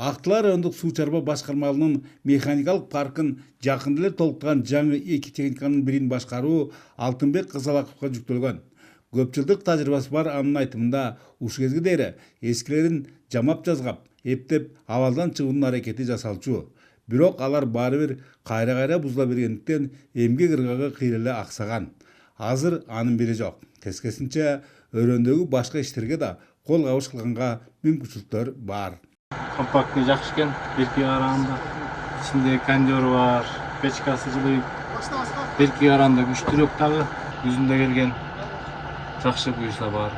Актылар райондук суу чарба башкармалыгынын механикалык паркын жакында эле толуктурган жаңы 2 техниканын бирин башкаруу Алтынбек Кызалаковго жүктөлгөн. Көп жылдык тажрыйбасы бар анын айтымында ушул кезге дейин эскилерин жамап жазгап, эптеп абалдан чыгуунун аракети жасалчу. Бирок алар баары бир кайра бузула бергендиктен эмгек ыргагы кыйра эле аксаган. Азыр анын бири жок. Тескерисинче өрөөндөгү башка иштерге да кол кабыш кылганга мүмкүнчүлүктөр бар. Компактный жакшы экен, беркиге караганда. Ичинде кондёру бар, печкасы жылый. Беркиге караганда күчтүүрөөк дагы, жүзүндө келген. Жакшы буюрса бар.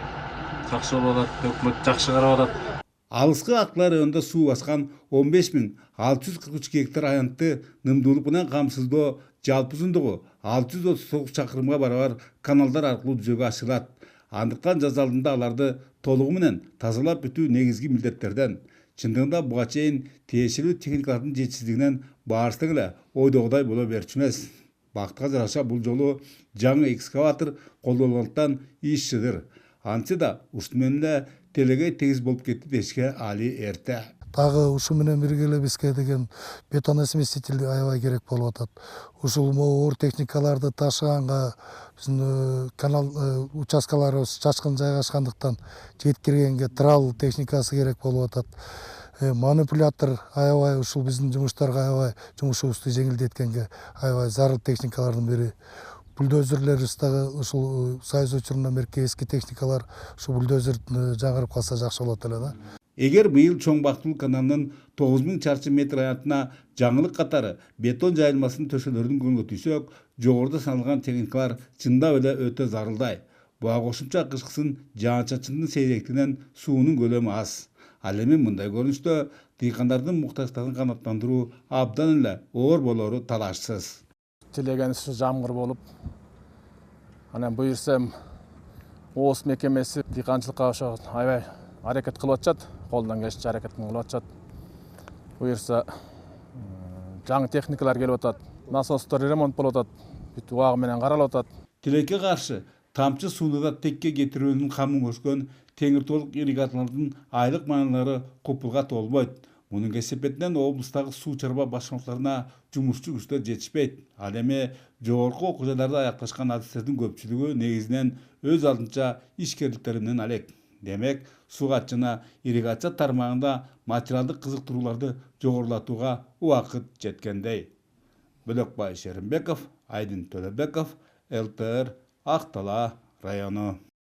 Жакшы болуп атат, өкмөт жакшы карап атат. Алыскы Актылар районунда суу баскан 15.643 гектар аянтты нымдуулук менен камсыздоо жалпы узундугу 639 чакырымга барабар каналдар аркылуу жүзөгө ашырылат. Андыктан жаз алдында аларды толугу менен тазалап бүтүү негизги милдеттерден. Чындыгында буга чейин тиешелүү техникалардын жетишсиздигинен баарысы тең эле ойдогудай боло берчү эмес. Бактыга жараша бул жолу жаңы экскаватор колдонулгандыктан иш чыдыр. Антсе да ушул менен эле телегей тегиз болуп кетти дешке али эрте. Дагы ушу менен бирге эле бизге деген бетон смеситель аябай керек болуп атат. Ушул оор техникаларды ташыганга биздин канал участкаларыбыз чачкын жайгашкандыктан жеткиргенге трал техникасы керек болуп атат. Манипулятор аябай ушул биздин жумуштарга аябай жумушубузду жеңилдеткенге аябай зарыл техникалардын бири. Бульдозерлерибиз дагы ушул союз учурунан берки эски техникалар ушу бульдозер жаңырып калса жакшы болот эле да. Эгер быйыл чоң бактылуу каналынын 9000 чарчы метр аянтына жаңылык катары бетон жайылмасынын төшөлөрүн көңгө түйсөк, жогоруда саналган техникалар чындап эле өтө зарылдай. Буга кошумча кышкысын жаан-чачындын сейректигинен суунун көлөмү аз. Ал эми мындай көрүнүштө дыйкандардын муктаждыгын канааттандыруу абдан эле оор болору талашсыз. Тилеген жамгыр болуп, анан буюрса ооз мекемеси дыйканчылыкка ошо аябай аракет кылып атышат, колунан келишинче аракет кылып атышат. Буюрса жаңы техникалар келип атат, насостор ремонт болуп атат, бүт убагы менен каралып атат. Тилекке каршы тамчы сууну да текке кетирүүнүн камын көчкөн теңир толук ирригаторлордун айлык мааналары купулга толбойт. Мунун кесепетинен облустагы суу чарба башкармаларына жумушчу күчтөр жетишпейт. Ал эми жогорку окуу жайларда аякташкан адистердин көпчүлүгү негизинен өз алдынча ишкерликтери менен алек. Демек, сугат жана ирригация тармагында материалдык кызыктырууларды жогорулатууга убакыт жеткендей. Бөлөкбай Шеримбеков, Айдын Төлөбеков, ЛТР, Ак Дала району.